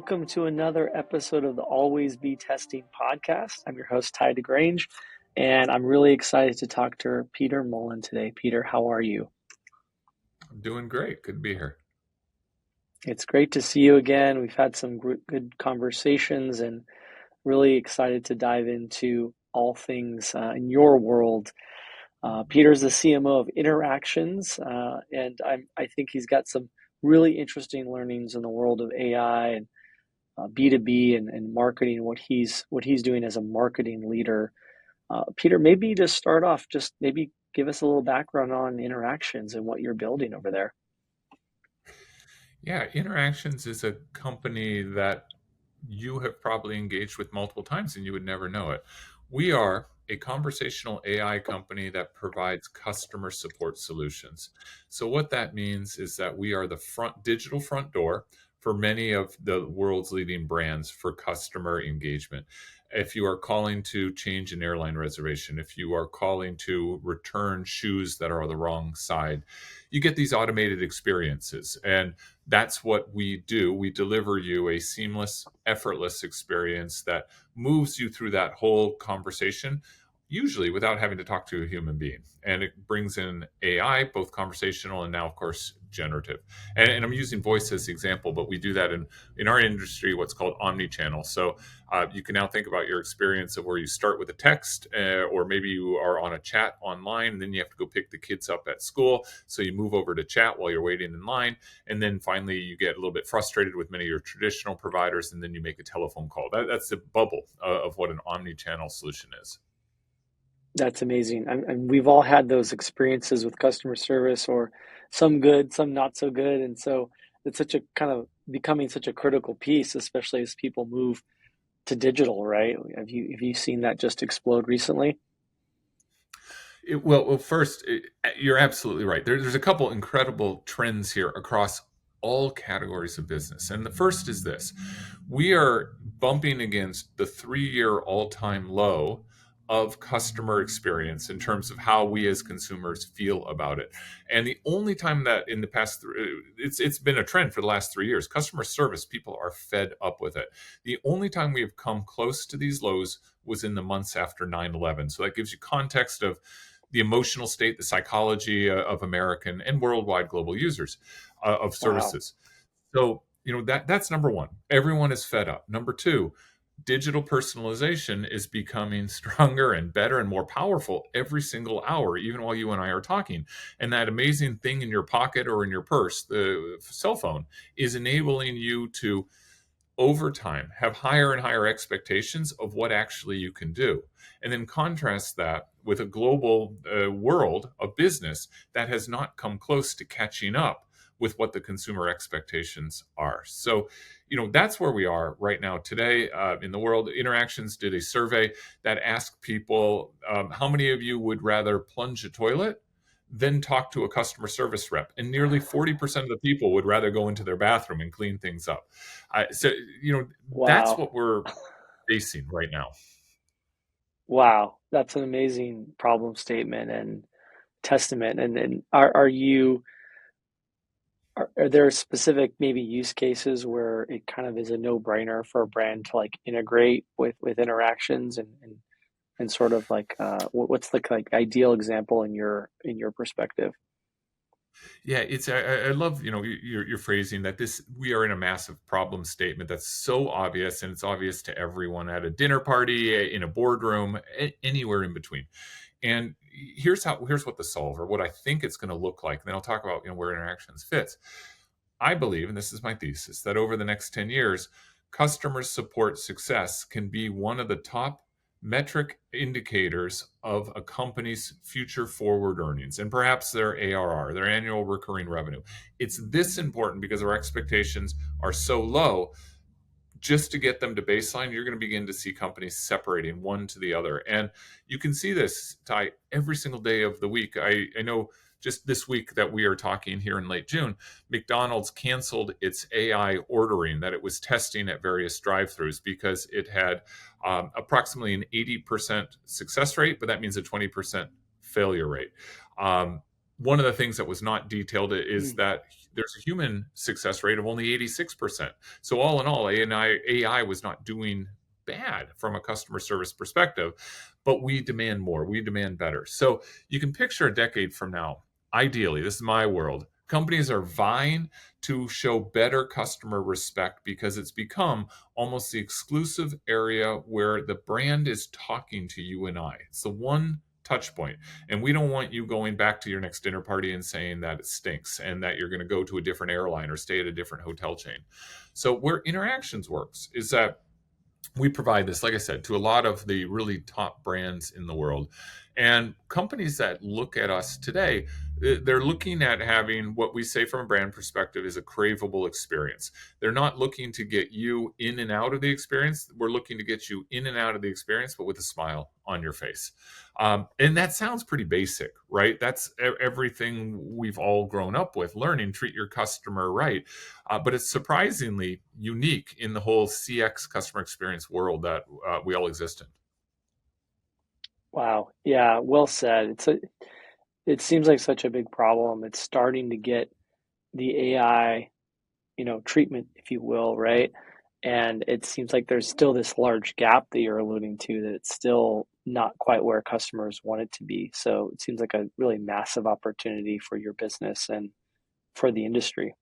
welcome to another episode of the Always Be Testing podcast. I'm your host, DeGrange, and I'm really excited to talk to Peter Mullen today. Peter, how are you? I'm doing great. Good to be here. It's great to see you again. We've had some good conversations and really excited to dive into all things in your world. Peter's the CMO of Interactions, and I think he's got some really interesting learnings in the world of AI and B2B and marketing, what he's doing as a marketing leader. Peter, maybe to start off, just maybe give us a little background on Interactions and what you're building over there. Yeah, Interactions is a company that you have probably engaged with multiple times and you would never know it. We are a conversational AI company that provides customer support solutions. So what that means is that we are the digital front door for many of the world's leading brands for customer engagement. If you are calling to change an airline reservation, if you are calling to return shoes that are the wrong side, you get these automated experiences. And that's what we do. We deliver you a seamless, effortless experience that moves you through that whole conversation, usually without having to talk to a human being. And it brings in AI, both conversational and now, of course, generative. And I'm using voice as the example, but we do that in our industry, what's called omni-channel. So you can now think about your experience of where you start with a text, or maybe you are on a chat online, and then you have to go pick the kids up at school. So you move over to chat while you're waiting in line. And then finally, you get a little bit frustrated with many of your traditional providers, and then you make a telephone call. That's the bubble of what an omni-channel solution is. That's amazing. And we've all had those experiences with customer service, or some good, some not so good. And so it's such a kind of becoming such a critical piece, especially as people move to digital, right? Have you seen that just explode recently? First, you're absolutely right. There's a couple incredible trends here across all categories of business. And the first is this: we are bumping against the 3-year all-time low of customer experience in terms of how we as consumers feel about it. And the only time that in the past, it's been a trend for the last 3 years, customer service, people are fed up with it. The only time we have come close to these lows was in the months after 9/11. So that gives you context of the emotional state, the psychology of American and worldwide global users of Wow. services. So, that's number one. Everyone is fed up. Number two, digital personalization is becoming stronger and better and more powerful every single hour, even while you and I are talking. And that amazing thing in your pocket or in your purse, the cell phone, is enabling you to, over time, have higher and higher expectations of what actually you can do. And then contrast that with a global world of business that has not come close to catching up with what the consumer expectations are. So, that's where we are right now today in the world. Interactions did a survey that asked people, how many of you would rather plunge a toilet than talk to a customer service rep? And nearly 40% of the people would rather go into their bathroom and clean things up. So, that's Wow. what we're facing right now. Wow. That's an amazing problem statement and testament. And are there specific maybe use cases where it kind of is a no-brainer for a brand to like integrate with Interactions and sort of like what's the like ideal example in your perspective? Yeah, I love your phrasing that we are in a massive problem statement that's so obvious, and it's obvious to everyone at a dinner party, in a boardroom, anywhere in between. And here's what the solver, what I think it's going to look like. And then I'll talk about where Interactions fits. I believe, and this is my thesis, that over the next 10 years, customer support success can be one of the top metric indicators of a company's future forward earnings and perhaps their ARR, their annual recurring revenue. It's this important because our expectations are so low. Just to get them to baseline, you're going to begin to see companies separating one to the other. And you can see this, Ty, every single day of the week. I know just this week that we are talking here in late June, McDonald's canceled its AI ordering that it was testing at various drive-thrus because it had approximately an 80% success rate, but that means a 20% failure rate. one of the things that was not detailed is Mm. that there's a human success rate of only 86%. So all in all, AI was not doing bad from a customer service perspective, but we demand more. We demand better. So you can picture a decade from now, ideally, this is my world. Companies are vying to show better customer respect because it's become almost the exclusive area where the brand is talking to you and I. It's the one touch point. And we don't want you going back to your next dinner party and saying that it stinks and that you're going to go to a different airline or stay at a different hotel chain. So where interactions works is that we provide this, like I said, to a lot of the really top brands in the world. And companies that look at us today, they're looking at having what we say from a brand perspective is a craveable experience. They're not looking to get you in and out of the experience. We're looking to get you in and out of the experience, but with a smile on your face. And that sounds pretty basic, right? That's everything we've all grown up with learning, treat your customer right. But it's surprisingly unique in the whole CX customer experience world that we all exist in. Wow. Yeah, well said. It seems like such a big problem. It's starting to get the AI, treatment, if you will, right? And it seems like there's still this large gap that you're alluding to, that it's still not quite where customers want it to be. So it seems like a really massive opportunity for your business and for the industry.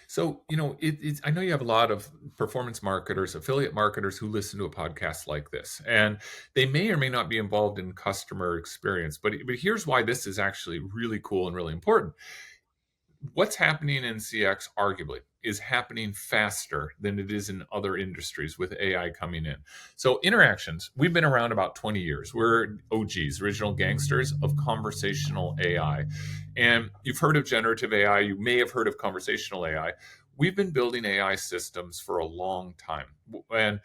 So, I know you have a lot of performance marketers, affiliate marketers who listen to a podcast like this, and they may or may not be involved in customer experience. But here's why this is actually really cool and really important. What's happening in CX, arguably, is happening faster than it is in other industries with AI coming in. So, interactions, we've been around about 20 years. We're OGs, original gangsters of conversational AI. And you've heard of generative AI, you may have heard of conversational AI. We've been building AI systems for a long time. And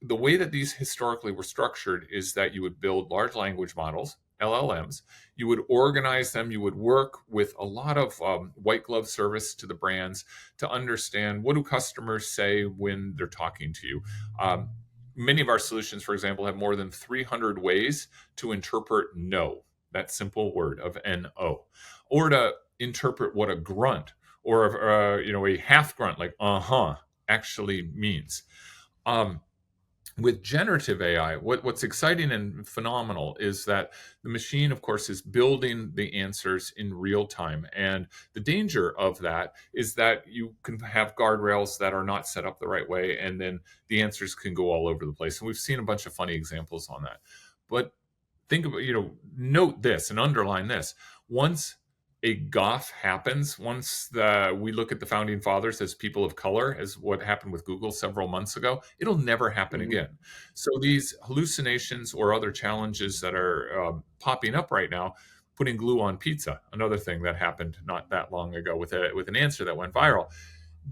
the way that these historically were structured is that you would build large language models, LLMs, you would organize them, you would work with a lot of white glove service to the brands to understand what do customers say when they're talking to you. Um, Many of our solutions, for example, have more than 300 ways to interpret no, that simple word of no, or to interpret what a grunt or a half grunt like actually means. Um, with generative AI, what's exciting and phenomenal is that the machine, of course, is building the answers in real time. And the danger of that is that you can have guardrails that are not set up the right way, and then the answers can go all over the place. And we've seen a bunch of funny examples on that. But think about, note this and underline this. Once a gaffe happens, we look at the founding fathers as people of color, as what happened with Google several months ago, it'll never happen Mhm. again. So these hallucinations or other challenges that are popping up right now, putting glue on pizza, another thing that happened not that long ago with an answer that went viral,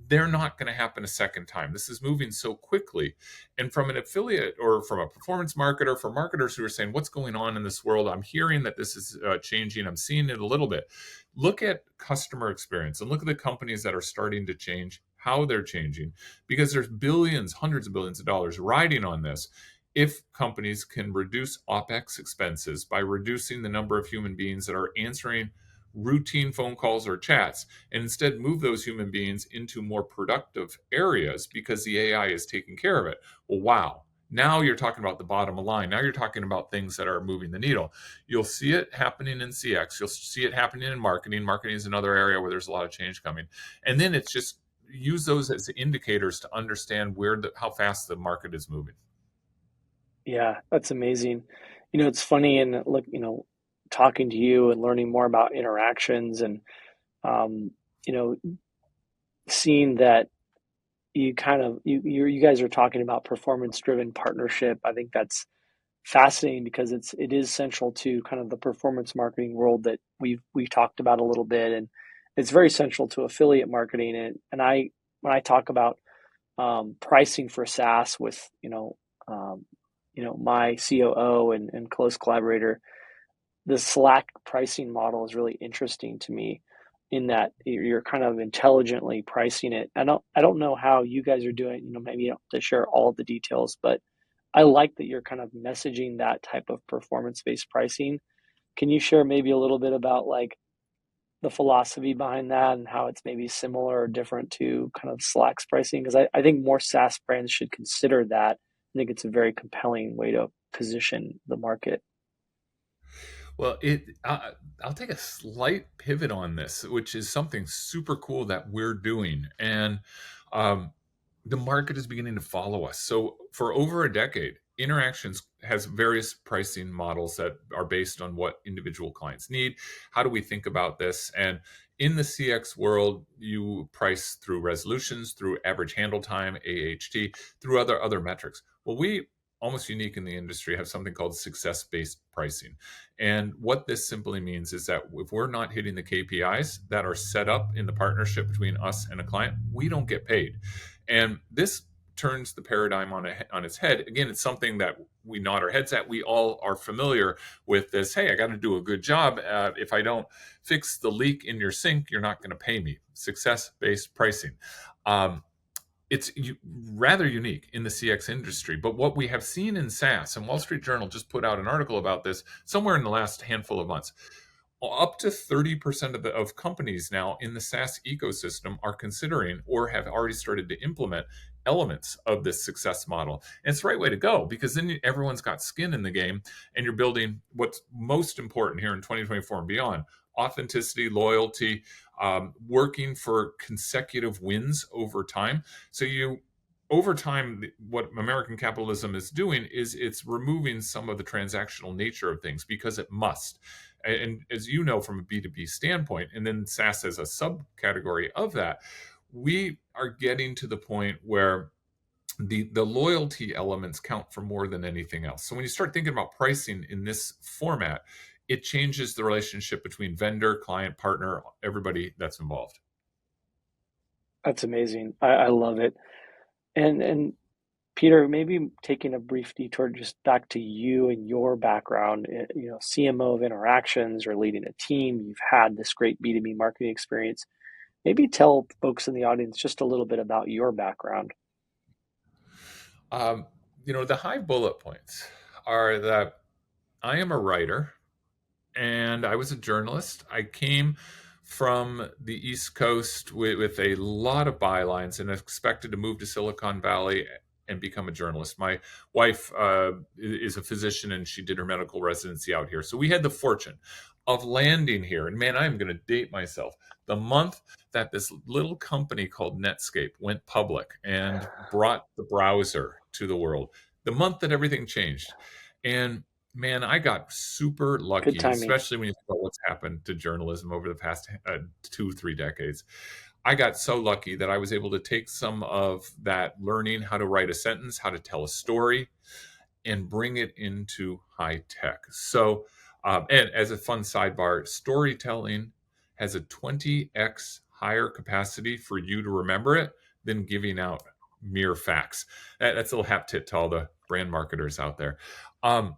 they're not going to happen a second time. This is moving so quickly. And from an affiliate or from a performance marketer, for marketers who are saying, what's going on in this world? I'm hearing that this is changing. I'm seeing it a little bit. Look at customer experience and look at the companies that are starting to change, how they're changing, because there's billions, hundreds of billions of dollars riding on this. If companies can reduce OPEX expenses by reducing the number of human beings that are answering routine phone calls or chats, and instead move those human beings into more productive areas because the AI is taking care of it. Well, wow. Now you're talking about the bottom line. Now you're talking about things that are moving the needle. You'll see it happening in CX. You'll see it happening in marketing. Marketing is another area where there's a lot of change coming. And then it's just use those as indicators to understand how fast the market is moving. Yeah, that's amazing. It's funny, and look, talking to you and learning more about interactions, and um, you know, seeing that you guys are talking about performance driven partnership. I think that's fascinating because it is central to kind of the performance marketing world that we've talked about a little bit, and it's very central to affiliate marketing. And I when I talk about pricing for SaaS with my COO and close collaborator, the Slack pricing model is really interesting to me, in that you're kind of intelligently pricing it. I don't know how you guys are doing. Maybe you don't have to share all of the details, but I like that you're kind of messaging that type of performance based pricing, Can you share maybe a little bit about like the philosophy behind that and how it's maybe similar or different to kind of Slack's pricing? Because I think more SaaS brands should consider that. I think it's a very compelling way to position the market. Well, I'll take a slight pivot on this, which is something super cool that we're doing, and um, the market is beginning to follow us. So for over a decade, Interactions has various pricing models that are based on what individual clients need. How do we think about this? And in the CX world, you price through resolutions, through average handle time, AHT, through other metrics. Well, we almost unique in the industry have something called success-based pricing. And what this simply means is that if we're not hitting the KPIs that are set up in the partnership between us and a client, we don't get paid. And this turns the paradigm on its head. Again, it's something that we nod our heads at. We all are familiar with this. Hey, I got to do a good job. If I don't fix the leak in your sink, you're not going to pay me. Success-based pricing. It's rather unique in the CX industry. But what we have seen in SaaS, and Wall Street Journal just put out an article about this somewhere in the last handful of months, up to 30% of companies now in the SaaS ecosystem are considering or have already started to implement elements of this success model. And it's the right way to go, because then everyone's got skin in the game, and you're building what's most important here in 2024 and beyond: authenticity, loyalty, working for consecutive wins over time. So over time, what American capitalism is doing is it's removing some of the transactional nature of things, because it must. And as you know, from a B2B standpoint, and then SaaS as a subcategory of that, we are getting to the point where the loyalty elements count for more than anything else. So when you start thinking about pricing in this format, it changes the relationship between vendor, client, partner, everybody that's involved. That's amazing. I love it. And Peter, maybe taking a brief detour just back to you and your background, CMO of Interactions or leading a team, you've had this great B2B marketing experience. Maybe tell folks in the audience just a little bit about your background. Um, the high bullet points are that I am a writer and I was a journalist. I came from the East Coast with a lot of bylines and expected to move to Silicon Valley and become a journalist. My wife is a physician, and she did her medical residency out here. So we had the fortune of landing here. And man, I'm going to date myself. The month that this little company called Netscape went public and brought the browser to the world, the month that everything changed. And man, I got super Good lucky, timing. especially when you think about what's happened to journalism over the past 2, 3 decades. I got so lucky that I was able to take some of that learning how to write a sentence, how to tell a story, and bring it into high tech. So, and as a fun sidebar, storytelling has a 20x higher capacity for you to remember it than giving out mere facts. That's a little hat tip to all the brand marketers out there. Um,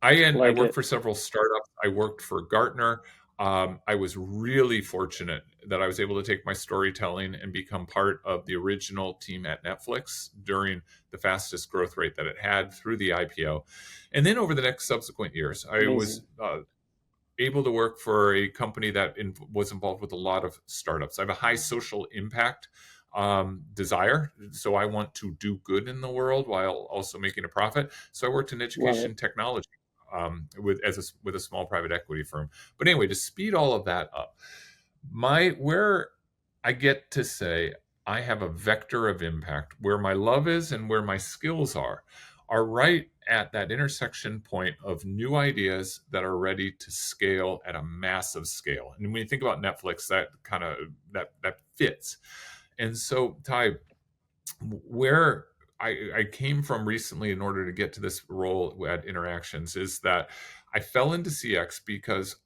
I Like worked it. for several startups. I worked for Gartner. I was really fortunate that I was able to take my storytelling and become part of the original team at Netflix during the fastest growth rate that it had through the IPO. And then over the next subsequent years, I was Amazing. able to work for a company that was involved with a lot of startups. I have a high social impact desire. So I want to do good in the world while also making a profit. So I worked in Love it. education technology with a small private equity firm. But anyway, to speed all of that up, where I get to say I have a vector of impact, where my love is and where my skills are right at that intersection point of new ideas that are ready to scale at a massive scale. And when you think about Netflix, that kind of that fits. And so, Ty, where I came from recently in order to get to this role at Interactions is that I fell into CX because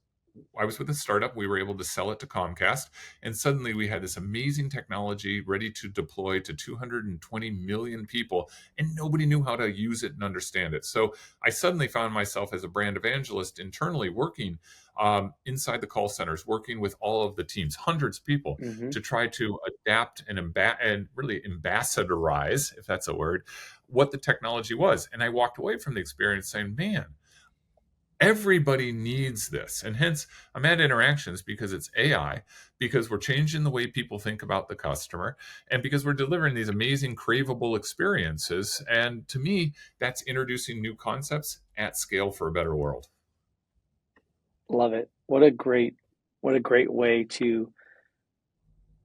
I was with a startup. We were able to sell it to Comcast, and suddenly we had this amazing technology ready to deploy to 220 million people, and nobody knew how to use it and understand it. So I suddenly found myself as a brand evangelist internally working inside the call centers, working with all of the teams, hundreds of people, Hmm. to try to adapt and really ambassadorize, if that's a word, what the technology was. And I walked away from the experience saying, man, Everybody needs this. And hence, I'm at Interactions because it's AI, because we're changing the way people think about the customer, and because we're delivering these amazing, craveable experiences. And to me, that's introducing new concepts at scale for a better world. Love it. What a great way to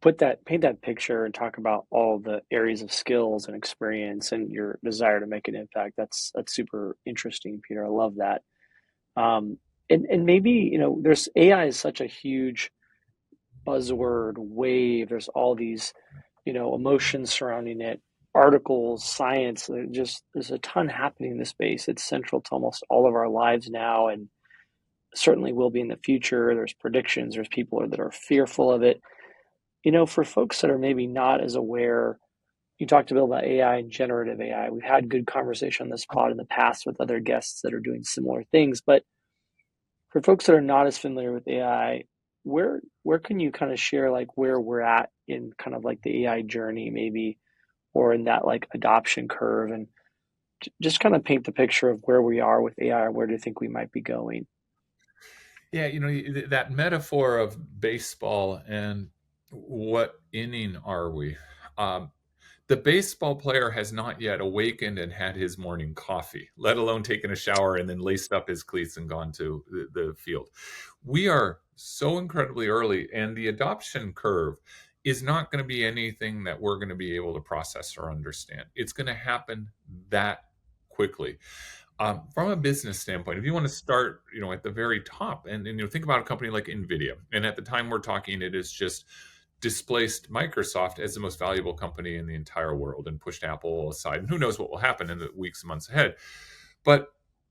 paint that picture and talk about all the areas of skills and experience and your desire to make an impact. That's super interesting, Peter. I love that. Um, and maybe, there's AI is such a huge buzzword wave. There's all these, emotions surrounding it, articles, science. There's a ton happening in the space. It's central to almost all of our lives now, and certainly will be in the future. There's predictions. There's people that are fearful of it. For folks that are maybe not as aware, you talked a bit about AI and generative AI. We've had good conversation on this pod in the past with other guests that are doing similar things, but for folks that are not as familiar with AI, where can you kind of share like where we're at in kind of like the AI journey maybe, or in that like adoption curve, and just kind of paint the picture of where we are with AI, or where do you think we might be going? Yeah, that metaphor of baseball and what inning are we? Um, the baseball player has not yet awakened and had his morning coffee, let alone taken a shower and then laced up his cleats and gone to the field. We are so incredibly early, and the adoption curve is not going to be anything that we're going to be able to process or understand. It's going to happen that quickly. From a business standpoint, if you want to start, at the very top, and think about a company like Nvidia, and at the time we're talking, it is just displaced Microsoft as the most valuable company in the entire world and pushed Apple aside. And who knows what will happen in the weeks and months ahead. But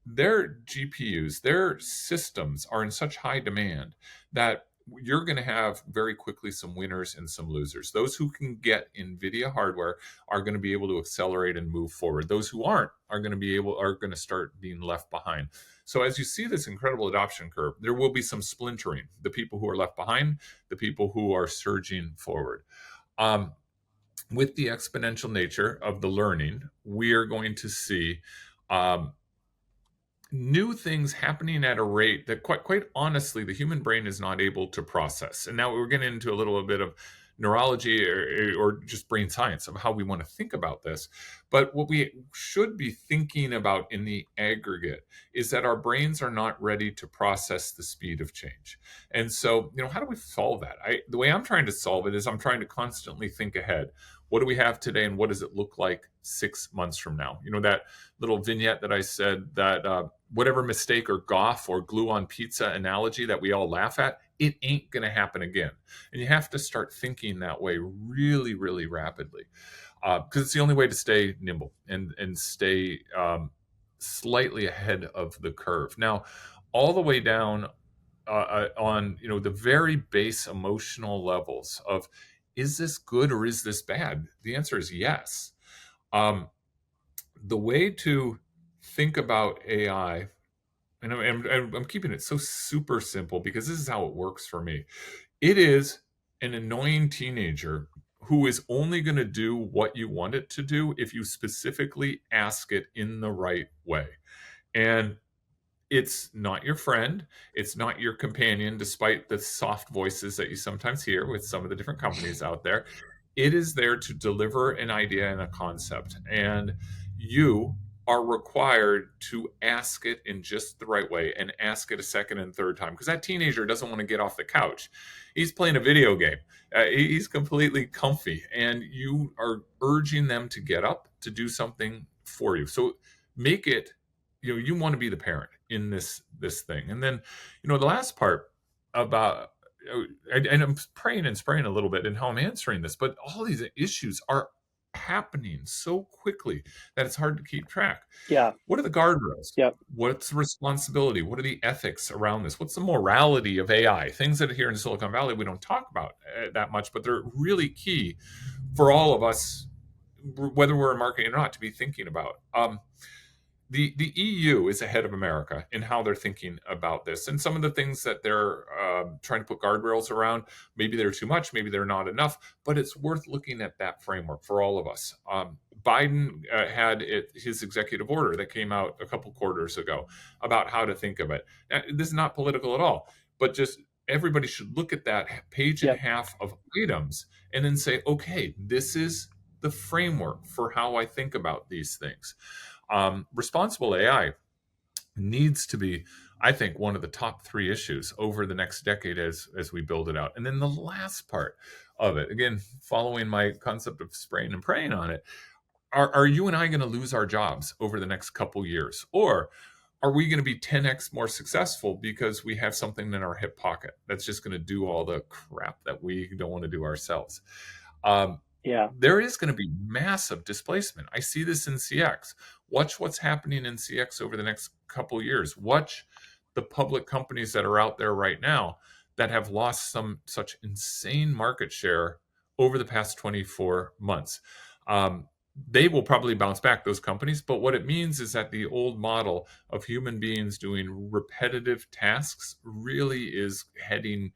their GPUs, their systems are in such high demand that you're going to have very quickly some winners and some losers. Those who can get NVIDIA hardware are going to be able to accelerate and move forward. Those who aren't are going to start being left behind. So as you see this incredible adoption curve, there will be some splintering. The people who are left behind, the people who are surging forward. Um, with the exponential nature of the learning, we are going to see um, new things happening at a rate that quite honestly the human brain is not able to process. And now we're getting into a little bit of neurology or just brain science of how we want to think about this. But what we should be thinking about in the aggregate is that our brains are not ready to process the speed of change. And so, how do we solve that? The way I'm trying to solve it is I'm trying to constantly think ahead. What do we have today, and what does it look like 6 months from now? That little vignette that I said, that whatever mistake or gaffe or glue on pizza analogy that we all laugh at, it ain't going to happen again. And you have to start thinking that way really, really rapidly, because it's the only way to stay nimble and stay slightly ahead of the curve. Now, all the way down on the very base emotional levels of, is this good or is this bad? The answer is yes. The way to think about AI, and I'm keeping it so super simple because this is how it works for me. It is an annoying teenager who is only going to do what you want it to do if you specifically ask it in the right way. And it's not your friend. It's not your companion, despite the soft voices that you sometimes hear with some of the different companies out there. It is there to deliver an idea and a concept. And you are required to ask it in just the right way and ask it a second and third time, because that teenager doesn't want to get off the couch. He's playing a video game. He's completely comfy, and you are urging them to get up to do something for you. So make it, you want to be the parent in this thing. And then, the last part about, and I'm praying and spraying a little bit in how I'm answering this, but all these issues are happening so quickly that it's hard to keep track. Yeah. What are the guardrails? Yep. What's the responsibility? What are the ethics around this? What's the morality of AI? Things that here in Silicon Valley we don't talk about that much, but they're really key for all of us, whether we're in marketing or not, to be thinking about. The EU is ahead of America in how they're thinking about this, and some of the things that they're trying to put guardrails around. Maybe they're too much, maybe they're not enough, but it's worth looking at that framework for all of us. Biden had his executive order that came out a couple quarters ago about how to think of it. Now, this is not political at all, but just everybody should look at that page and a Yep. half of items and then say, okay, this is the framework for how I think about these things. Responsible AI needs to be, I think, one of the top three issues over the next decade as we build it out. And then the last part of it, again, following my concept of spraying and praying on it, are you and I going to lose our jobs over the next couple years? Or are we going to be 10x more successful because we have something in our hip pocket that's just going to do all the crap that we don't want to do ourselves? Um, Yeah. there is going to be massive displacement. I see this in CX. Watch what's happening in CX over the next couple years. Watch the public companies that are out there right now that have lost some such insane market share over the past 24 months. Um, they will probably bounce back, those companies, but what it means is that the old model of human beings doing repetitive tasks really is heading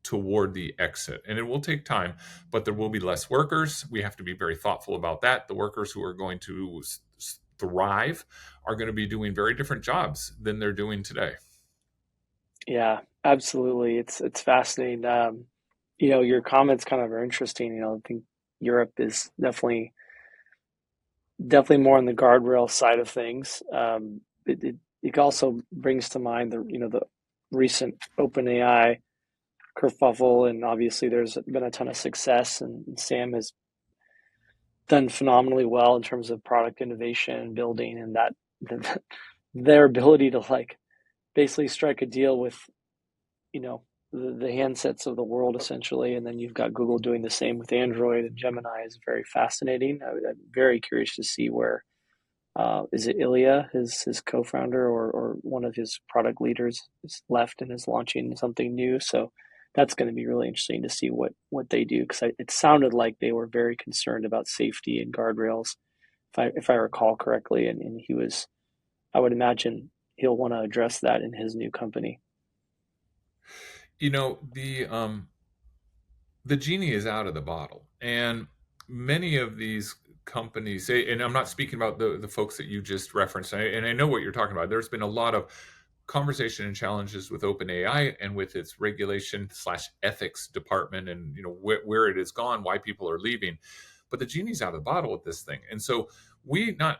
toward the exit. And it will take time, but there will be less workers. We have to be very thoughtful about that. The workers who are going to thrive are going to be doing very different jobs than they're doing today. Yeah, absolutely. It's fascinating. Your comments kind of are interesting. I think Europe is definitely more on the guardrail side of things. It also brings to mind the recent OpenAI kerfuffle, and obviously there's been a ton of success, and Sam has done phenomenally well in terms of product innovation and building, and that their ability to like basically strike a deal with the handsets of the world essentially, and then you've got Google doing the same with Android and Gemini is very fascinating. I'm very curious to see where is it Ilya, his co-founder or one of his product leaders is left and is launching something new. So that's going to be really interesting to see what they do because it sounded like they were very concerned about safety and guardrails, if I recall correctly, and he was. I would imagine he'll want to address that in his new company. You know, the genie is out of the bottle, and many of these companies, and I'm not speaking about the folks that you just referenced, and I know what you're talking about. There's been a lot of conversation and challenges with OpenAI and with its regulation slash ethics department, and where it has gone, why people are leaving. But the genie's out of the bottle with this thing, and so we not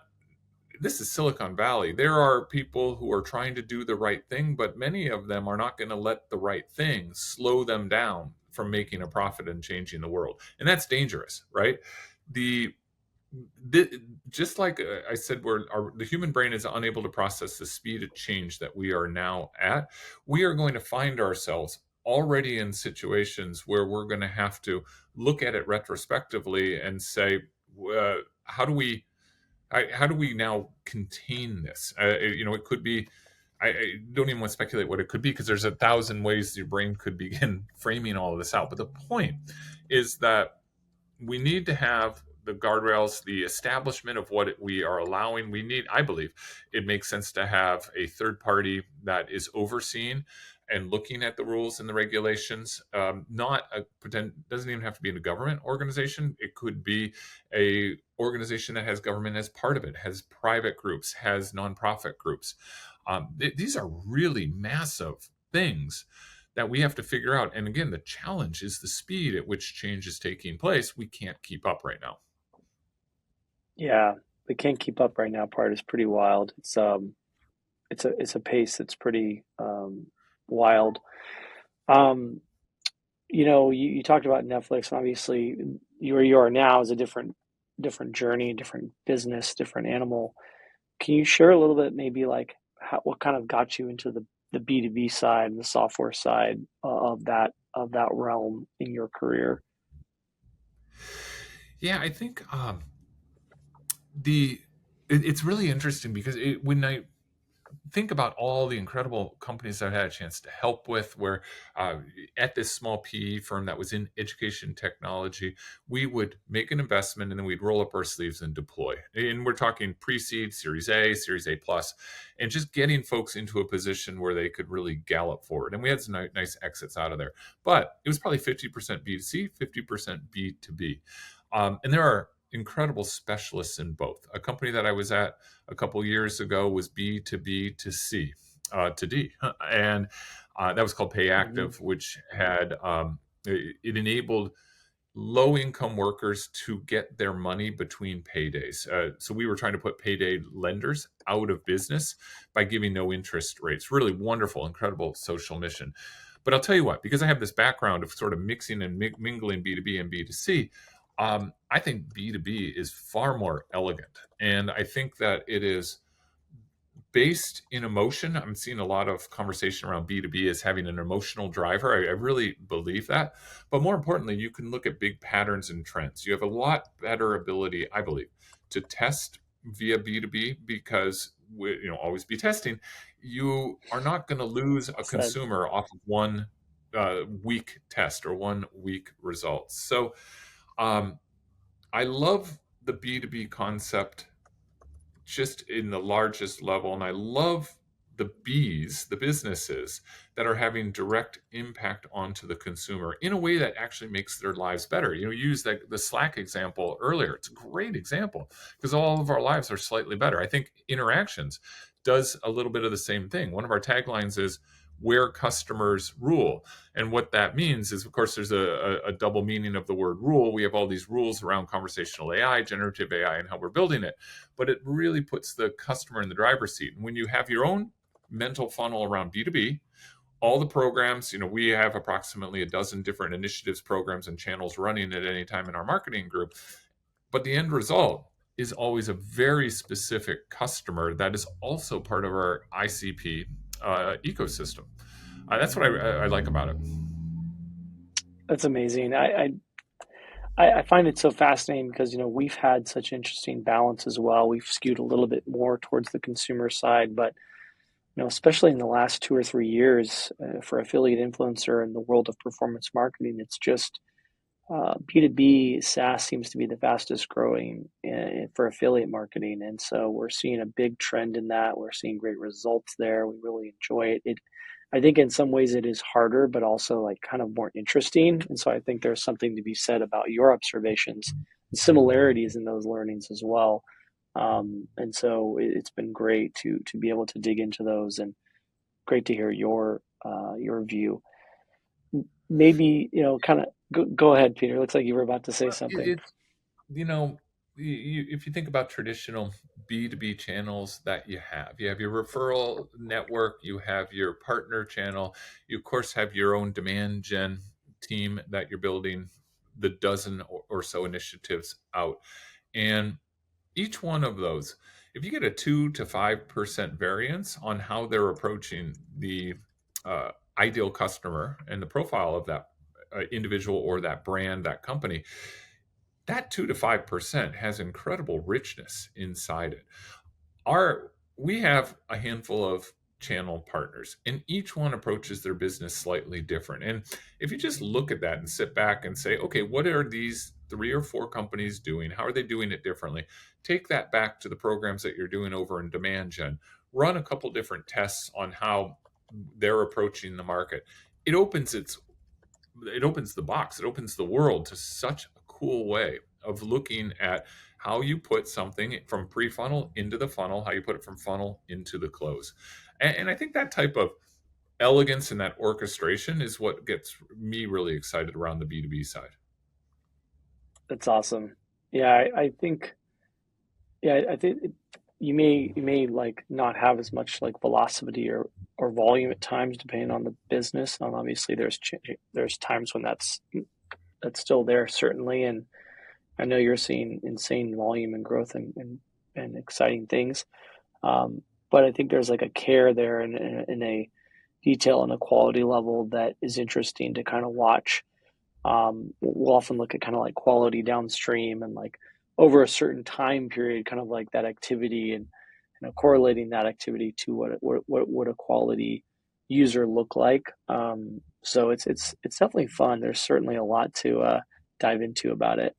this is Silicon Valley. There are people who are trying to do the right thing, but many of them are not going to let the right thing slow them down from making a profit and changing the world. And that's dangerous, right? The, just like I said, the human brain is unable to process the speed of change that we are now at. We are going to find ourselves already in situations where we're going to have to look at it retrospectively and say, how do we how do we now contain this? It could be. I don't even want to speculate what it could be because there's 1,000 ways your brain could begin framing all of this out. But the point is that we need to have the guardrails, the establishment of what we are allowing. We need, I believe, it makes sense to have a third party that is overseeing and looking at the rules and the regulations. Not a pretend doesn't even have to be a government organization. It could be a organization that has government as part of it, has private groups, has nonprofit groups. These are really massive things that we have to figure out. And again, the challenge is the speed at which change is taking place. We can't keep up right now. Yeah, the can't keep up right now part is pretty wild. It's a pace that's pretty wild. Um, you talked about Netflix, and obviously where you are now is a different journey, different business, different animal. Can you share a little bit, maybe like what kind of got you into the B2B side and the software side of that realm in your career? Yeah, I think the it's really interesting because when I think about all the incredible companies I've had a chance to help with, where at this small PE firm that was in education technology, we would make an investment and then we'd roll up our sleeves and deploy. And we're talking pre-seed, Series A, Series A plus, and just getting folks into a position where they could really gallop forward. And we had some nice exits out of there, but it was probably 50% B2C, 50% B2B. And there are incredible specialists in both. A company that I was at a couple years ago was B2B to C, to D, and that was called Hmm. PayActive, which had it enabled low income workers to get their money between paydays. So we were trying to put payday lenders out of business by giving no interest rates. Really wonderful, incredible social mission. But I'll tell you what, because I have this background of sort of mixing and mingling B2B and B2C, I think B2B is far more elegant. And I think that it is based in emotion. I'm seeing a lot of conversation around B2B as having an emotional driver. I really believe that. But more importantly, you can look at big patterns and trends. You have a lot better ability, I believe, to test via B2B because we, always be testing. You are not going to lose a Said. consumer off of one weak test or one weak result. So um, I love the B2B concept just in the largest level. And I love the Bs, the businesses that are having direct impact onto the consumer in a way that actually makes their lives better. You use the Slack example earlier. It's a great example because all of our lives are slightly better. I think interactions does a little bit of the same thing. One of our taglines is where customers rule. And what that means is, of course, there's a double meaning of the word rule. We have all these rules around conversational AI, generative AI, and how we're building it. But it really puts the customer in the driver's seat. And when you have your own mental funnel around B2B, all the programs, we have approximately a dozen different initiatives, programs, and channels running at any time in our marketing group. But the end result is always a very specific customer that is also part of our ICP ecosystem. That's what I like about it. That's amazing. I find it so fascinating because we've had such interesting balance as well. We've skewed a little bit more towards the consumer side, but especially in the last 2 or 3 years, for affiliate influencer in the world of performance marketing, it's just B2B SaaS seems to be the fastest growing for affiliate marketing. And so we're seeing a big trend in that. We're seeing great results there. We really enjoy it. I think in some ways it is harder, but also like kind of more interesting. And so I think there's something to be said about your observations, similarities in those learnings as well. And so it's been great to be able to dig into those, and great to hear your view. Maybe kind of go ahead, Peter. Looks like you were about to say Well, something. you know, if you think about traditional B2B channels that you have your referral network, you have your partner channel, you of course have your own demand gen team that you're building the dozen or so initiatives out. And each one of those, if you get a 2 to 5% variance on how they're approaching the ideal customer and the profile of that individual or that brand, that company, that 2 to 5% has incredible richness inside it. We have a handful of channel partners, and each one approaches their business slightly different. And if you just look at that and sit back and say, okay, what are these 3 or 4 companies doing? How are they doing it differently? Take that back to the programs that you're doing over in demand gen. Run a couple different tests on how they're approaching the market. It opens its it opens the box, it opens the world to such a cool way of looking at how you put something from pre-funnel into the funnel, how you put it from funnel into the close. And I think that type of elegance and that orchestration is what gets me really excited around the B2B side. That's awesome. Yeah, I think you may like not have as much like velocity or volume at times depending on the business. And obviously there's times when that's still there certainly, and I know you're seeing insane volume and growth and exciting things. But I think there's like a care there and a detail and a quality level that is interesting to kind of watch. We'll often look at kind of like quality downstream and like over a certain time period, kind of like that activity and correlating that activity to what would a quality user look like. So it's definitely fun. There's certainly a lot to dive into about it.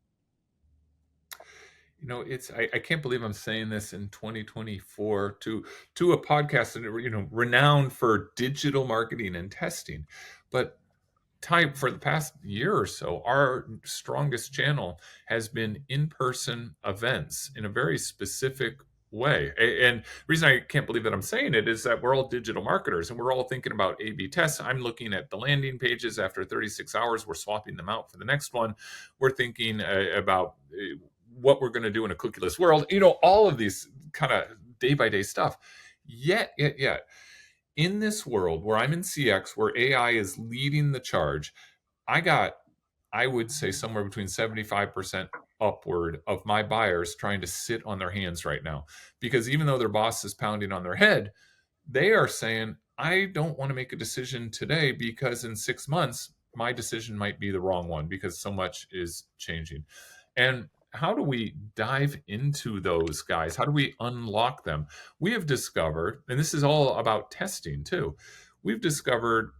I can't believe I'm saying this in 2024 to a podcast that renowned for digital marketing and testing, but type for the past year or so, our strongest channel has been in-person events in a very specific way. And the reason I can't believe that I'm saying it is that we're all digital marketers and we're all thinking about A/B tests. I'm looking at the landing pages after 36 hours. We're swapping them out for the next one. We're thinking about what we're going to do in a cookieless world. All of these kind of day by day stuff. Yet, in this world where I'm in CX, where AI is leading the charge, I would say somewhere between 75% upward of my buyers trying to sit on their hands right now. Because even though their boss is pounding on their head, they are saying, I don't want to make a decision today because in 6 months, my decision might be the wrong one because so much is changing. And how do we dive into those guys? How do we unlock them? We have discovered, and this is all about testing too, we've discovered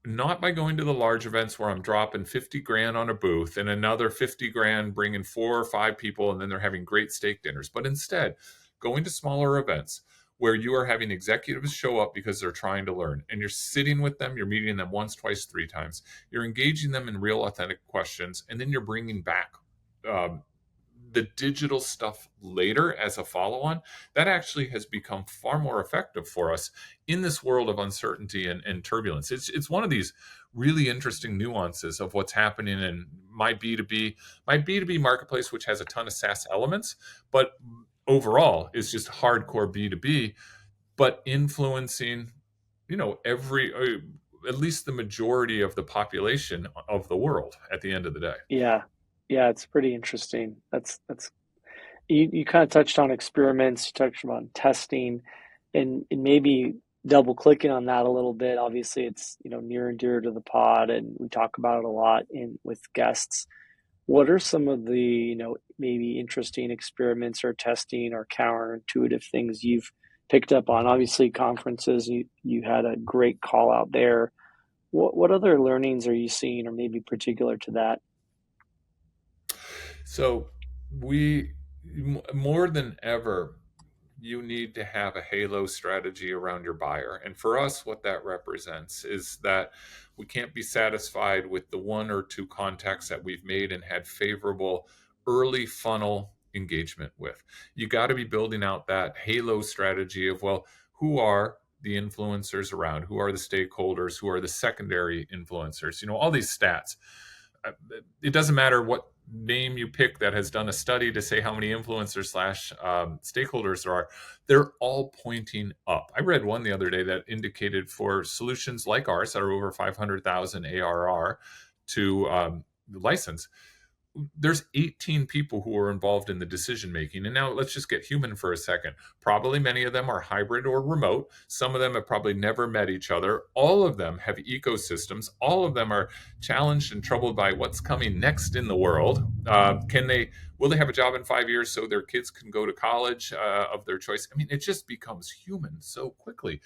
not by going to the large events where I'm dropping 50 grand on a booth and another 50 grand bringing 4 or 5 people and then they're having great steak dinners, but instead going to smaller events where you are having executives show up because they're trying to learn and you're sitting with them, you're meeting them once, twice, 3 times, you're engaging them in real authentic questions, and then you're bringing back um, the digital stuff later as a follow on. That actually has become far more effective for us in this world of uncertainty and turbulence. It's one of these really interesting nuances of what's happening in my B2B marketplace, which has a ton of SaaS elements, but overall is just hardcore B2B, but influencing, every, at least the majority of the population of the world at the end of the day. Yeah, yeah, it's pretty interesting. That's you kind of touched on experiments, you touched on testing, and maybe double clicking on that a little bit. Obviously, it's near and dear to the pod, and we talk about it a lot in with guests. What are some of the maybe interesting experiments or testing or counterintuitive things you've picked up on? Obviously, conferences, you had a great call out there. What other learnings are you seeing, or maybe particular to that? So we more than ever, you need to have a halo strategy around your buyer. And for us, what that represents is that we can't be satisfied with the 1 or 2 contacts that we've made and had favorable early funnel engagement with. You got to be building out that halo strategy of, well, who are the influencers around? Who are the stakeholders? Who are the secondary influencers? All these stats. It doesn't matter what name you pick that has done a study to say how many influencers slash stakeholders there are, they're all pointing up. I read one the other day that indicated for solutions like ours that are over 500,000 ARR to license, there's 18 people who are involved in the decision making. And now let's just get human for a second. Probably many of them are hybrid or remote. Some of them have probably never met each other. All of them have ecosystems. All of them are challenged and troubled by what's coming next in the world. Will they have a job in 5 years so their kids can go to college of their choice? I mean, it just becomes human so quickly.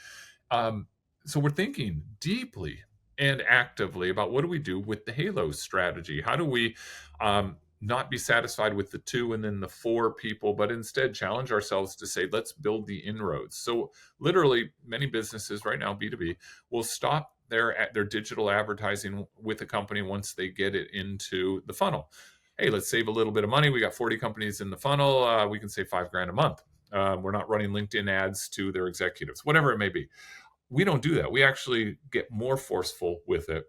Um, so we're thinking deeply and actively about what do we do with the Halo strategy? How do we not be satisfied with the 2 and then the 4 people, but instead challenge ourselves to say, let's build the inroads. So literally many businesses right now, B2B, will stop their digital advertising with a company once they get it into the funnel. Hey, let's save a little bit of money. We got 40 companies in the funnel. We can save $5,000 a month. We're not running LinkedIn ads to their executives, whatever it may be. We don't do that. We actually get more forceful with it,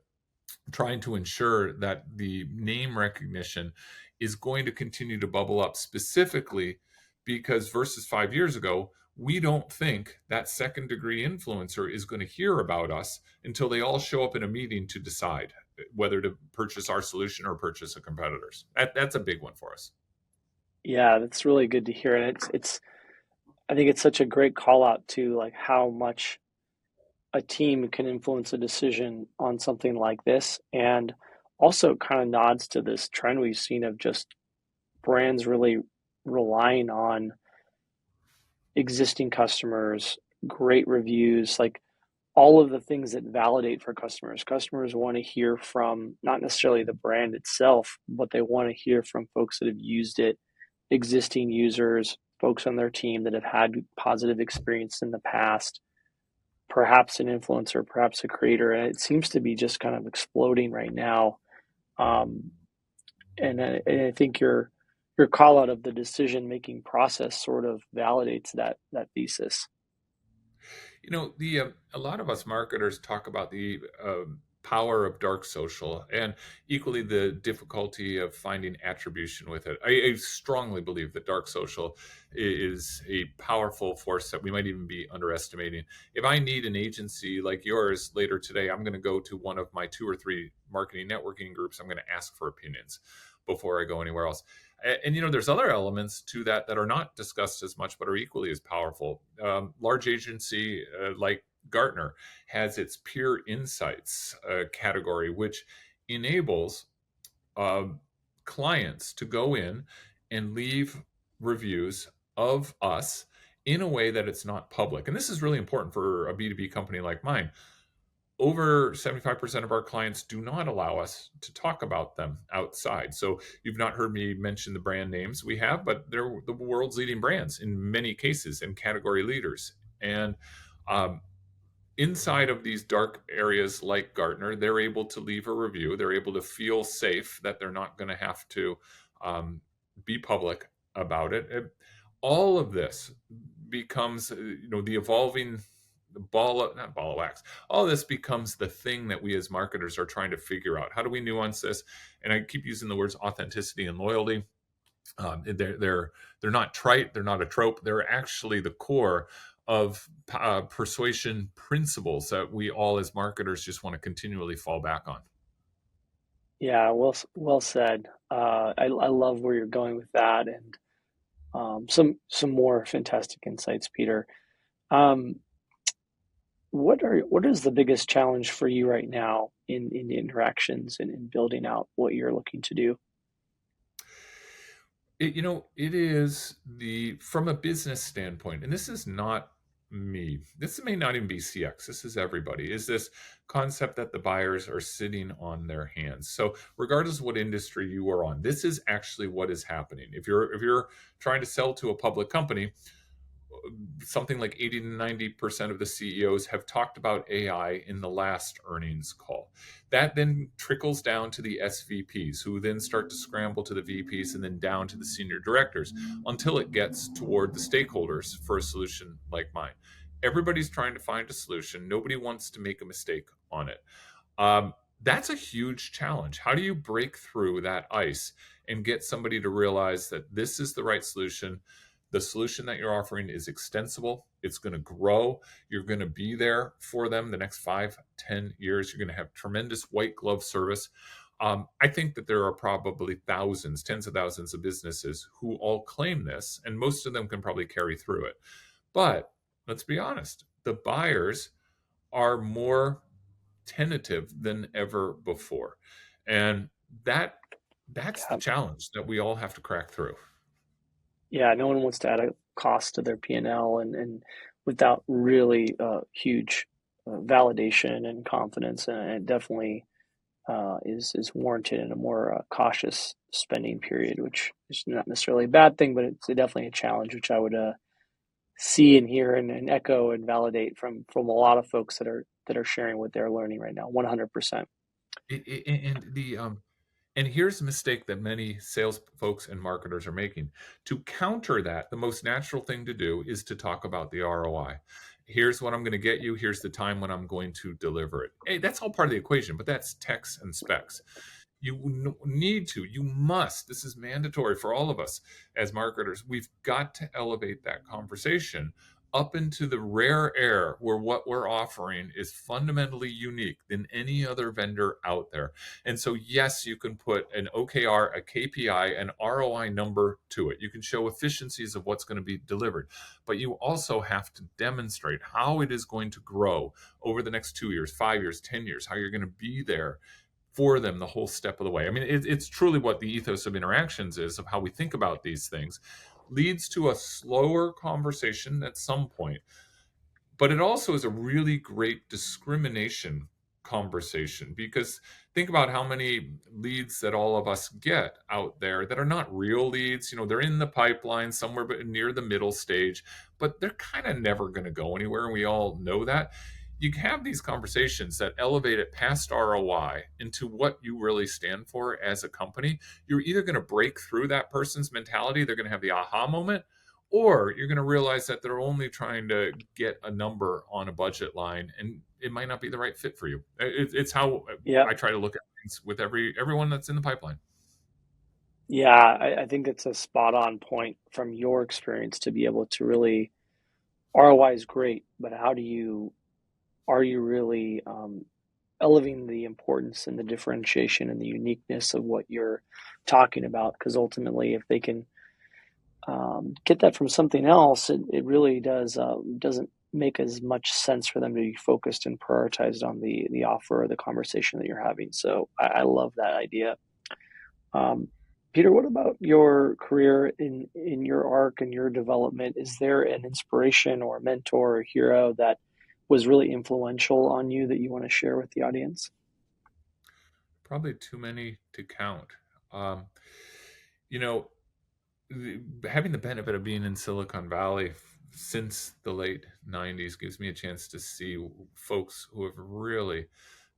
trying to ensure that the name recognition is going to continue to bubble up, specifically because versus 5 years ago, we don't think that second degree influencer is going to hear about us until they all show up in a meeting to decide whether to purchase our solution or purchase a competitor's. That's a big one for us. Yeah, that's really good to hear, and it's I think it's such a great call out to like how much a team can influence a decision on something like this, and also kind of nods to this trend we've seen of just brands really relying on existing customers, great reviews, like all of the things that validate for customers. Customers want to hear from not necessarily the brand itself, but they want to hear from folks that have used it, existing users, folks on their team that have had positive experience in the past. perhaps an influencer, perhaps a creator, and it seems to be just kind of exploding right now. Um, and I think your call out of the decision making process sort of validates that thesis. The a lot of us marketers talk about the power of dark social and equally the difficulty of finding attribution with it. I strongly believe that dark social is a powerful force that we might even be underestimating. If I need an agency like yours later today, I'm going to go to one of my two or three marketing networking groups. I'm going to ask for opinions before I go anywhere else. And there's other elements to that are not discussed as much, but are equally as powerful. Large agency like Gartner has its peer insights category, which enables um, clients to go in and leave reviews of us in a way that it's not public. And this is really important for a B2B company like mine. Over 75% of our clients do not allow us to talk about them outside. So you've not heard me mention the brand names we have, but they're the world's leading brands in many cases and category leaders. And um, inside of these dark areas like Gartner, they're able to leave a review. They're able to feel safe that they're not going to have to um, be public about it. All of this becomes, the evolving not ball of wax. All this becomes the thing that we as marketers are trying to figure out. How do we nuance this? And I keep using the words authenticity and loyalty. They're not trite. They're not a trope. They're actually the core of persuasion principles that we all as marketers just want to continually fall back on. Yeah, well said. I love where you're going with that, and some more fantastic insights, Peter. Um, what is the biggest challenge for you right now in interactions and in building out what you're looking to do? It is from a business standpoint, and this is not me. This may not even be CX. This is everybody. Is this concept that the buyers are sitting on their hands? So, regardless of what industry you are on, this is actually what is happening. If you're trying to sell to a public company, something like 80 to 90% of the CEOs have talked about AI in the last earnings call. That then trickles down to the SVPs, who then start to scramble to the VPs and then down to the senior directors until it gets toward the stakeholders for a solution like mine. Everybody's trying to find a solution. Nobody wants to make a mistake on it. That's a huge challenge. How do you break through that ice and get somebody to realize that this is the right solution? The solution that you're offering is extensible. It's going to grow. You're going to be there for them the next 5-10 years. You're going to have tremendous white glove service. I think that there are probably thousands, tens of thousands of businesses who all claim this, and most of them can probably carry through it. But let's be honest, the buyers are more tentative than ever before. And that's the Yeah, challenge that we all have to crack through. yeah, no one wants to add a cost to their P&L and without really huge validation and confidence, and it definitely is warranted in a more cautious spending period, which is not necessarily a bad thing, but it's definitely a challenge, which I would see and hear and echo and validate from a lot of folks that are sharing what they're learning right now. 100%. And here's a mistake that many sales folks and marketers are making. To counter that, the most natural thing to do is to talk about the ROI. Here's what I'm going to get you. Here's the time when I'm going to deliver it. Hey, that's all part of the equation, but that's techs and specs. You must, this is mandatory for all of us as marketers. We've got to elevate that conversation up into the rare air where what we're offering is fundamentally unique than any other vendor out there. And so, yes, you can put an OKR, a KPI, an ROI number to it. You can show efficiencies of what's going to be delivered, but you also have to demonstrate how it is going to grow over the next 2 years, 5 years, 10 years, how you're going to be there for them the whole step of the way. I mean, it's truly what the ethos of interactions is, of how we think about these things, leads to a slower conversation at some point, but it also is a really great discrimination conversation, because think about how many leads that all of us get out there that are not real leads. They're in the pipeline somewhere but near the middle stage, but they're kind of never going to go anywhere, and we all know that. you have these conversations that elevate it past ROI into what you really stand for as a company. You're either going to break through that person's mentality, they're going to have the aha moment, or you're going to realize that they're only trying to get a number on a budget line, and it might not be the right fit for you. It's how Yeah. I try to look at things with everyone that's in the pipeline. Yeah, I think it's a spot on point from your experience to be able to really ROI is great, but how do you are you really elevating the importance and the differentiation and the uniqueness of what you're talking about? Because ultimately, if they can get that from something else, it really doesn't make as much sense for them to be focused and prioritized on the offer or the conversation that you're having. So I love that idea. Um, Peter, what about your career in your arc and your development? Is there an inspiration or a mentor or hero that was really influential on you that you want to share with the audience? Probably too many to count. Um, you know, Having the benefit of being in Silicon Valley since the late 90s gives me a chance to see folks who have really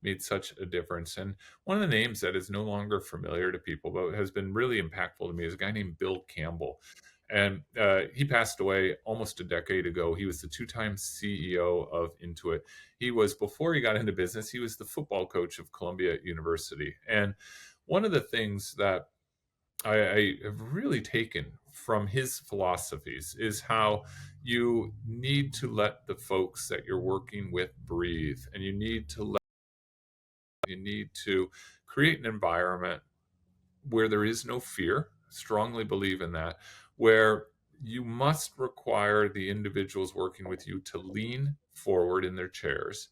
made such a difference. And one of the names that is no longer familiar to people, but has been really impactful to me, is a guy named Bill Campbell. And he passed away almost a decade ago. He was the two-time CEO of Intuit. He was, before he got into business, he was the football coach of Columbia University. And one of the things that I have really taken from his philosophies is how you need to let the folks that you're working with breathe, and you need to create an environment where there is no fear. Strongly believe in that, where you must require the individuals working with you to lean forward in their chairs.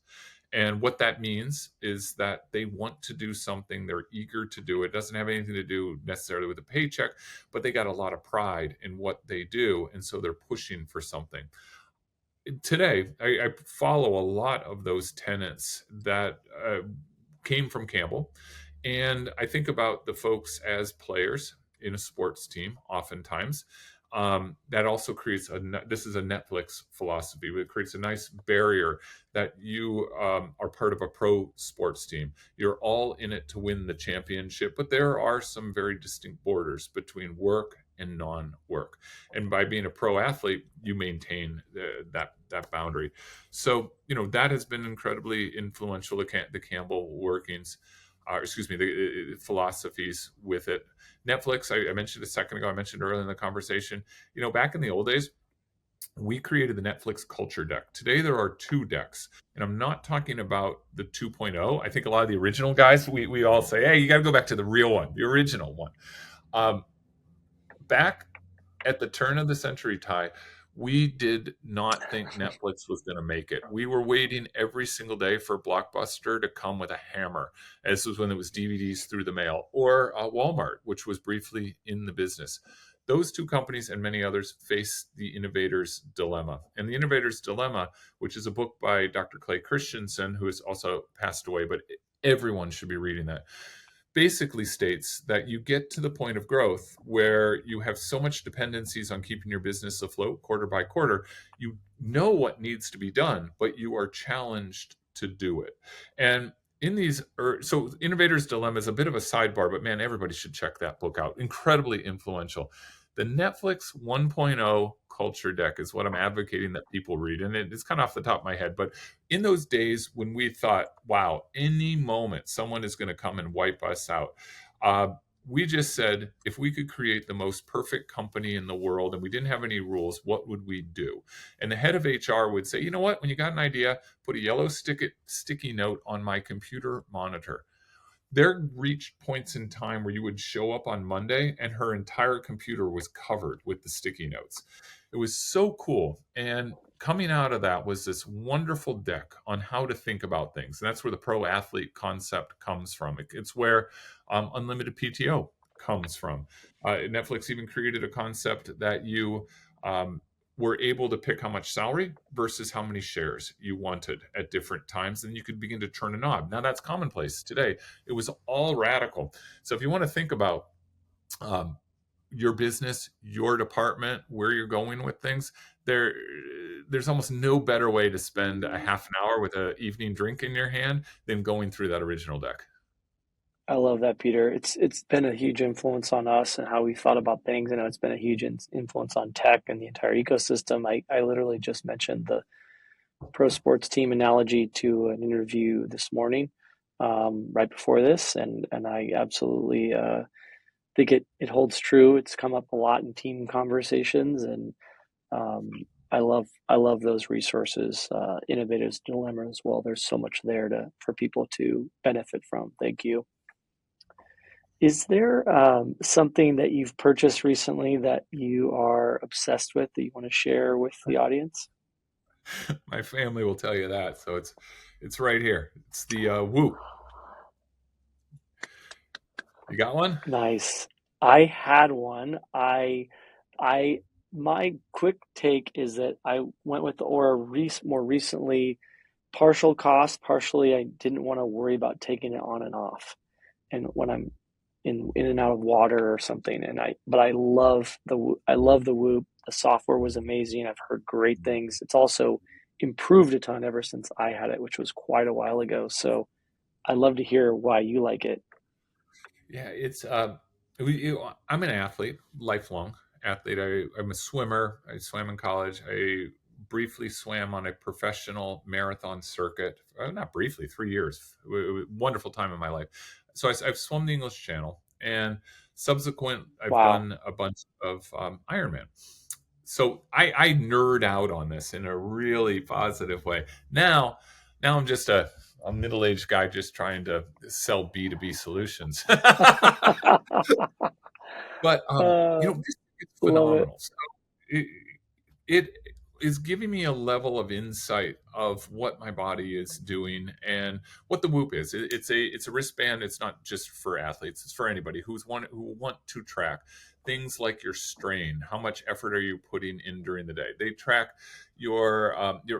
And what that means is that they want to do something, they're eager to do it. It doesn't have anything to do necessarily with a paycheck, but they got a lot of pride in what they do. And so they're pushing for something. Today, I follow a lot of those tenets that came from Campbell. And I think about the folks as players in a sports team, oftentimes. That also creates this is a Netflix philosophy. It creates a nice barrier that you are part of a pro sports team. You're all in it to win the championship, but there are some very distinct borders between work and non-work. And by being a pro athlete, you maintain that boundary. So that has been incredibly influential. The Campbell workings, excuse me, the philosophies with it. Netflix, I mentioned a second ago, I mentioned earlier in the conversation, back in the old days, we created the Netflix culture deck. Today, there are two decks. And I'm not talking about the 2.0. I think a lot of the original guys, we all say, hey, you got to go back to the real one, the original one. Back at the turn of the century, Ty, we did not think Netflix was going to make it. We were waiting every single day for Blockbuster to come with a hammer. This was when it was DVDs through the mail, or Walmart, which was briefly in the business. Those two companies and many others face the innovator's dilemma. And the innovator's dilemma, which is a book by Dr. Clay Christensen, who has also passed away, but everyone should be reading that, basically states that you get to the point of growth where you have so much dependencies on keeping your business afloat quarter by quarter. You know what needs to be done, but you are challenged to do it. And in these, so Innovator's Dilemma is a bit of a sidebar, but man, everybody should check that book out. Incredibly influential. The Netflix 1.0 culture deck is what I'm advocating that people read. And it's kind of off the top of my head, but in those days when we thought, wow, any moment someone is going to come and wipe us out, uh, we just said, if we could create the most perfect company in the world and we didn't have any rules, what would we do? And the head of HR would say, you know what, when you got an idea, put a yellow sticky note on my computer monitor. There reached points in time where you would show up on Monday and her entire computer was covered with the sticky notes. It was so cool. And coming out of that was this wonderful deck on how to think about things. And that's where the pro athlete concept comes from. It's where unlimited PTO comes from. Netflix even created a concept that you were able to pick how much salary versus how many shares you wanted at different times. Then you could begin to turn a knob. Now that's commonplace today. It was all radical. So if you want to think about your business, your department, where you're going with things, there there's almost no better way to spend a half an hour with an evening drink in your hand than going through that original deck. I love that, Peter. It's been a huge influence on us and how we thought about things. I know it's been a huge influence on tech and the entire ecosystem. I literally just mentioned the pro sports team analogy to an interview this morning, right before this, and I absolutely think it holds true. It's come up a lot in team conversations, and um, I love those resources. Innovators Dilemma as well. There's so much there to for people to benefit from. Thank you. Is there something that you've purchased recently that you are obsessed with that you want to share with the audience? My family will tell you that. So it's right here. It's the Whoop. You got one? Nice. I had one. I my quick take is that I went with the Aura more recently, partial cost, partially I didn't want to worry about taking it on and off. And when I'm in and out of water or something, and I love the Whoop. The software was amazing. I've heard great things. It's also improved a ton ever since I had it, which was quite a while ago. So I'd love to hear why you like it. Yeah, it's I'm an athlete, lifelong athlete. I'm a swimmer. I swam in college. I briefly swam on a professional marathon circuit. Not briefly, 3 years. It was a wonderful time in my life. So I've swum the English Channel, and subsequent, I've Wow. done a bunch of Ironman. So I nerd out on this in a really positive way. Now I'm just a middle-aged guy just trying to sell B2B solutions. But uh, this is love it. phenomenal. So it, it is giving me a level of insight of what my body is doing and what the Whoop is. It's a wristband. It's not just for athletes. It's for anybody who want to track things like your strain. How much effort are you putting in during the day? They track your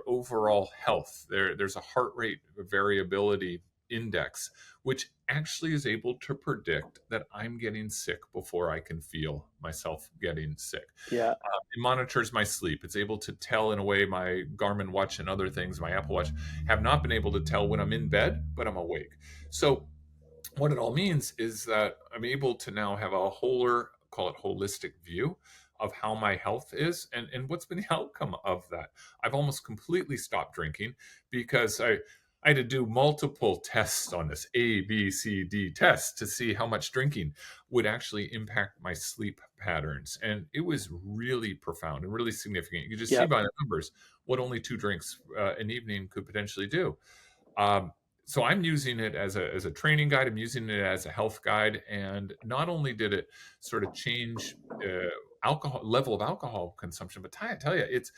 overall health. There's a heart rate variability index, which actually is able to predict that I'm getting sick before I can feel myself getting sick. Yeah, It monitors my sleep. It's able to tell in a way my Garmin watch and other things, my Apple watch, have not been able to tell when I'm in bed, but I'm awake. So what it all means is that I'm able to now have a wholer, call it holistic view of how my health is and what's been the outcome of that. I've almost completely stopped drinking because I had to do multiple tests on this A, B, C, D test to see how much drinking would actually impact my sleep patterns. And it was really profound and really significant. You could just see yeah. by the numbers what only 2 drinks an evening could potentially do. Um, so I'm using it as a training guide. I'm using it as a health guide, and not only did it sort of change alcohol level of alcohol consumption, but I tell you, it's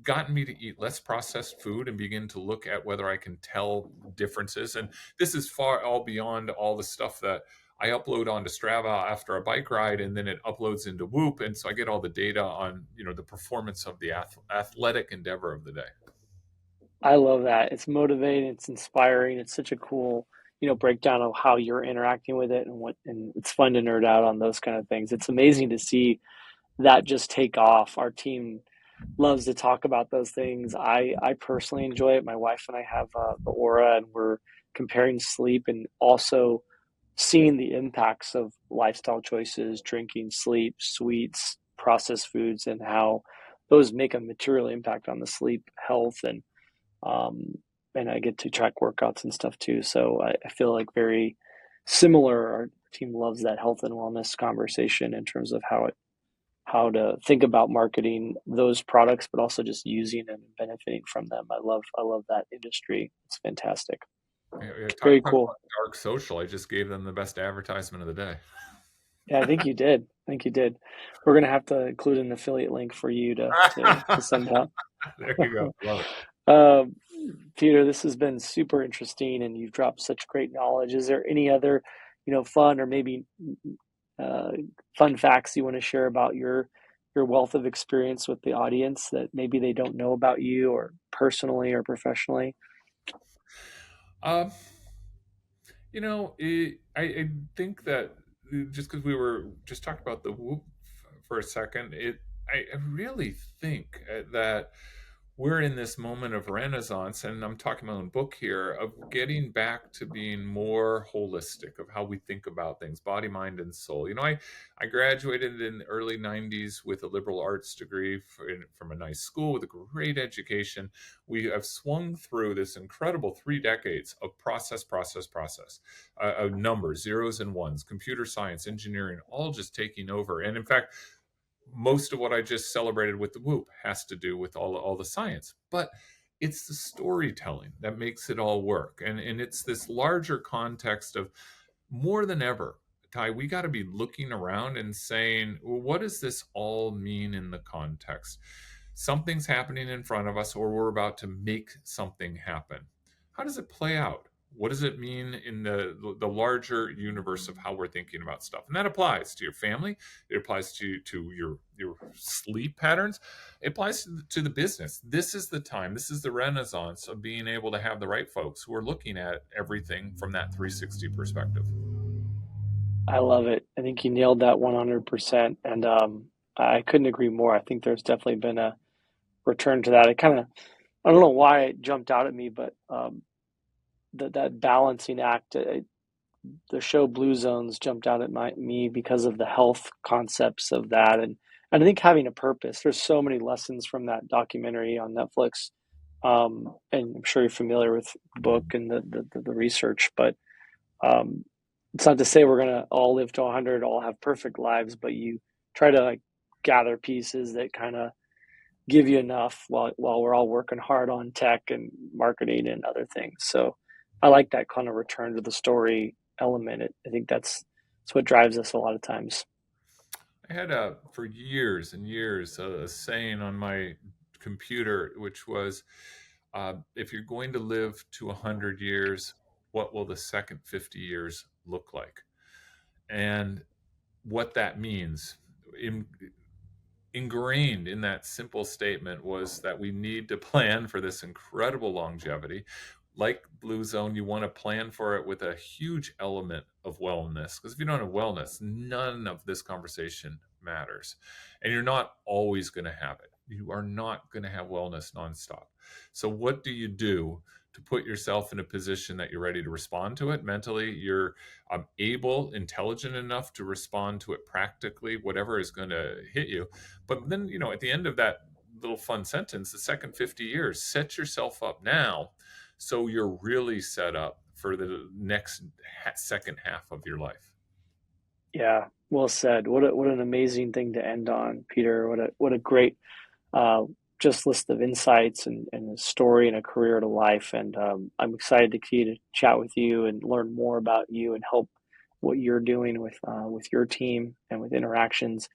gotten me to eat less processed food and begin to look at whether I can tell differences. And this is far all beyond all the stuff that I upload onto Strava after a bike ride, and then it uploads into Whoop, and so I get all the data on the performance of the athletic endeavor of the day. I love that. It's motivating, it's inspiring. It's such a cool, breakdown of how you're interacting with it and it's fun to nerd out on those kind of things. It's amazing to see that just take off. Our team loves to talk about those things. I personally enjoy it. My wife and I have the Aura, and we're comparing sleep and also seeing the impacts of lifestyle choices, drinking, sleep, sweets, processed foods, and how those make a material impact on the sleep health um, and I get to track workouts and stuff too. So I feel like very similar. Our team loves that health and wellness conversation in terms of how to think about marketing those products, but also just using them and benefiting from them. I love that industry. It's fantastic. Yeah, Very talk cool. about dark social. I just gave them the best advertisement of the day. Yeah, I think you did. I think you did. We're gonna have to include an affiliate link for you to send out. There you go. Love it. Um, Peter, this has been super interesting, and you've dropped such great knowledge. Is there any other, fun or maybe uh, fun facts you want to share about your wealth of experience with the audience that maybe they don't know about you, or personally or professionally? Um, I think that just because we were just talking about the Whoop for a second, I really think that we're in this moment of renaissance, and I'm talking my own book here, of getting back to being more holistic of how we think about things, body, mind, and soul. I graduated in the early 90s with a liberal arts degree from a nice school with a great education. We have swung through this incredible 3 decades of process, of numbers, zeros and ones, computer science, engineering, all just taking over. And in fact, most of what I just celebrated with the whoop has to do with all the science. But it's the storytelling that makes it all work. And it's this larger context of more than ever, Ty, we got to be looking around and saying, well, what does this all mean in the context? Something's happening in front of us, or we're about to make something happen. How does it play out? What does it mean in the larger universe of how we're thinking about stuff? And that applies to your family. It applies to your sleep patterns. It applies to the business. This is the time. This is the renaissance of being able to have the right folks who are looking at everything from that 360 perspective. I love it. I think you nailed that 100%. And I couldn't agree more. I think there's definitely been a return to that. I don't know why it jumped out at me, but that balancing act, the show Blue Zones jumped out at me because of the health concepts of that. And I think having a purpose, there's so many lessons from that documentary on Netflix. And I'm sure you're familiar with the book and the research, but um, it's not to say we're gonna all live to 100, all have perfect lives, but you try to like gather pieces that kind of give you enough while we're all working hard on tech and marketing and other things. So I like that kind of return to the story element. I think that's what drives us a lot of times. I had for years and years a saying on my computer, which was, if you're going to live to 100 years, what will the second 50 years look like? And what that means, in, ingrained in that simple statement, was that we need to plan for this incredible longevity. Like Blue Zone, you want to plan for it with a huge element of wellness. Because if you don't have wellness, none of this conversation matters. And you're not always going to have it. You are not going to have wellness nonstop. So, what do you do to put yourself in a position that you're ready to respond to it mentally? You're able, intelligent enough to respond to it practically, whatever is going to hit you. But then, at the end of that little fun sentence, the second 50 years, set yourself up now so you're really set up for the next second half of your life. Yeah, well said. What an amazing thing to end on, Peter. What a great uh, just list of insights and a story and a career to life. And I'm excited to continue to chat with you and learn more about you and help what you're doing with your team and with interactions.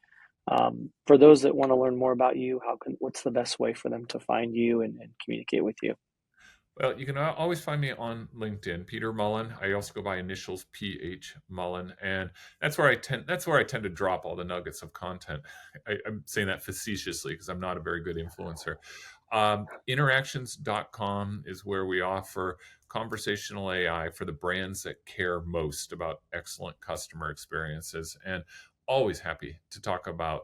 For those that want to learn more about you, what's the best way for them to find you and communicate with you? Well, you can always find me on LinkedIn, Peter Mullen. I also go by initials PH Mullen, and that's where I tend to drop all the nuggets of content. I'm saying that facetiously because I'm not a very good influencer. Interactions.com is where we offer conversational AI for the brands that care most about excellent customer experiences, and always happy to talk about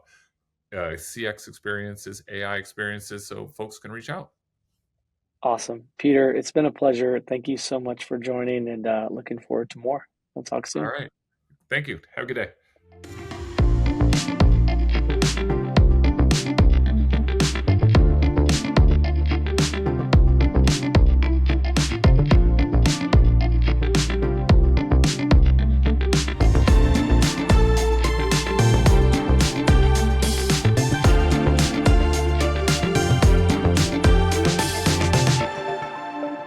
CX experiences, AI experiences, so folks can reach out. Awesome. Peter, it's been a pleasure. Thank you so much for joining and looking forward to more. We'll talk All soon. right. Thank you. Have a good day.